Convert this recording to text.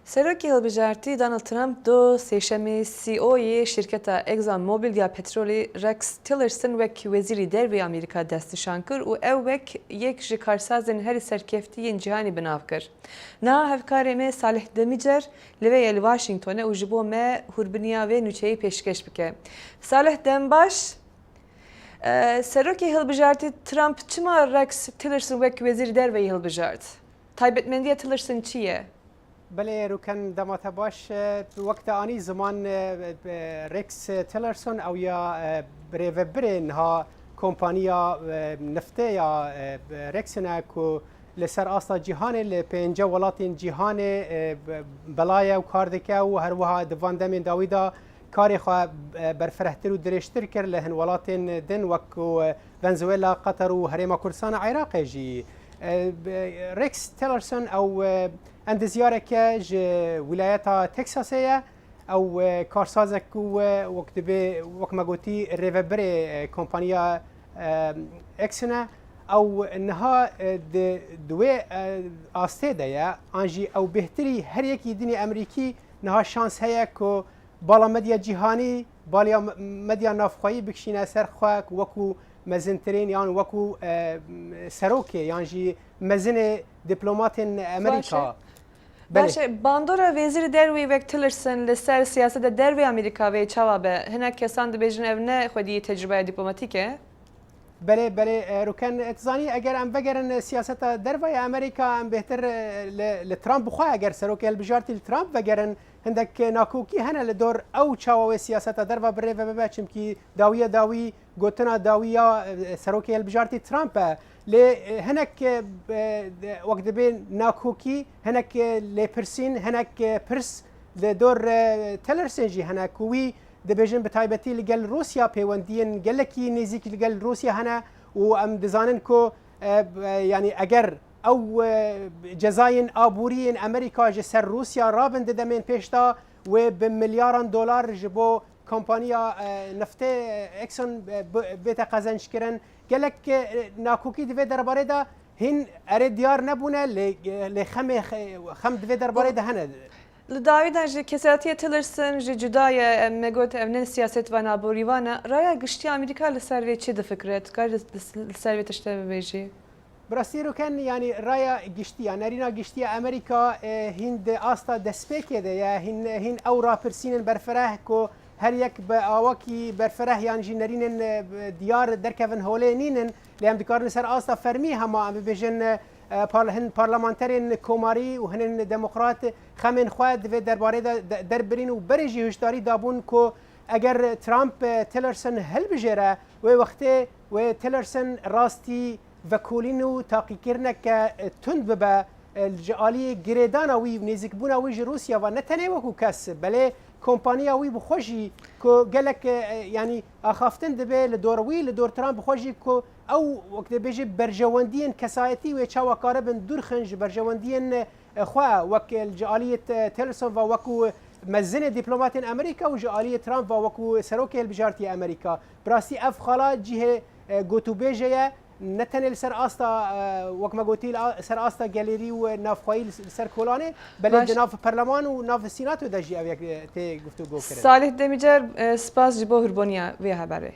Serokê Hilbijartî Donald Trump du sêşemê CEO'yê şirketa Exxon Mobil ya petrolê Rex Tillerson wek wezîrî dervê Amerîka destnîşan kir û ew wek yek ji karsazên herî serkeftiyên cîhanê binav kir. Niha hevkarê me Salih Demicer li vê ye li Washingtonê û ji bo me hûrbiniya vê nûçeyê pêşkêş bike. Salih dembaş, Serokê Hilbijartî Trump çima Rex Tillerson wek wezîrî derveyê hilbijart? Taybetmendiya Tillerson çi ye? بله روکن دمات باش وقت آنی زمان رکس تیلرسون او یا بریوبرین ها کمپانیا نفته یا رکسنا کو لسر آستا جهان لپنجه ولاتین جهان بلایه و کاردکه و هر وها دواندمین داویدا کاری خواه برفرهتر و درشتر کر لهن ولاتین دن وکو ونزویلا قطر و هریما کردستان عراق جی رکس تیلرسون او اند زیاره که ولایت تکساسیه او کارسازک و وقت به وقت مگوتی ریوبر کمپانیا اکسنا او نها دوی آسته دیا آنجی او بهتری هر یکی دینی امریکی نها شانس هیا که بالا مدیا جهانی بالا مدیا نافخوایی بکشینه سرخواک وکو مزنترین یان وکو سروکی یانجی مزن دیپلمات امریکا باشه باندورا وزیر دروی وک تیلرسون لسر سیاست دروی امریکا و چوابه هنک کسان دبیجن evne خودی تجربه دیپلماتیکه بله روکن اتزانی اگر ام بگرن سیاست دروی امریکا ام بهتر لترامپ بخواه اگر سروکی البجارتی لترامپ بگرن هندک ناکوکی هنه لدور او چاوه سیاست درو بره و ببچم کی داوی گوتنا داویا سروکی البجارتی ترامپ لی هنک وقت بین ناکوکی هنک لپرسین هنک پرس لدور تلرسن جی هنک وی دبیجن بتایبتی لگل روسیا پیوندین گلکی نزیک لگل روسیا هنه و ام دزانن کو یعنی اگر او جزاین آبورین امریکا جسر روسیا رابن دمین پیشتا و بملیاران دلار جبو کمپانیا نفته اکسون بیت قزنج کرن گلک ناکوکی دوی درباره دا هین اره دیار نبونه خم دوی درباره دا هنه لداویدن جی کساتی تیلرسون جی جدای مگوت evnen siyaset ve naboriwana raya gişti Amerika لسر وی چی دفکرت کار لسر وی تشته بیجی براستی رو کن یعنی رایا گشتی نرینا گشتی امریکا هند آستا دسپیکه ده یا هند او را پرسینن برفره کو هر یک به آواکی برفره یعنی جنرین دیار درکون هوله نینن لیم دکارن سر آستا فرمی هما ام بیجن هند پارلمانترین کوماری و هند دموکرات خمن خواد و درباره دربرین و برجی هشداری دابون کو اگر ترامپ تیلرسون هل بجره و وقتی و تیلرسون راستی وکولین و تاقیکرنه که تند ببه الجالی گریدان وی نزیک بونا وی روسیا و نتنه وکو کس بله کمپانیا وی بخوشی که گلک یعنی آخافتن دبه لدور ترامپ بخوشی که او وقت بیجی برجواندین کسایتی و چاوا کاربن دور خنج برجواندین خواه وک الجالیت تیلرسون و وکو مزن دیپلمات امریکا و جالی ترامپ و وکو سروکی البجارتی امریکا براستی اف خالا جهه گوتو بیجه نتنه سر آستا وقت ما قلتي سر آستا گالری و نافخوایی سر کولانه بله ناف پرلمان و ناف سینات و دجی اوی تی گفتگو کرد صالح دمیجر سپاس جبو هربونیا وی خبره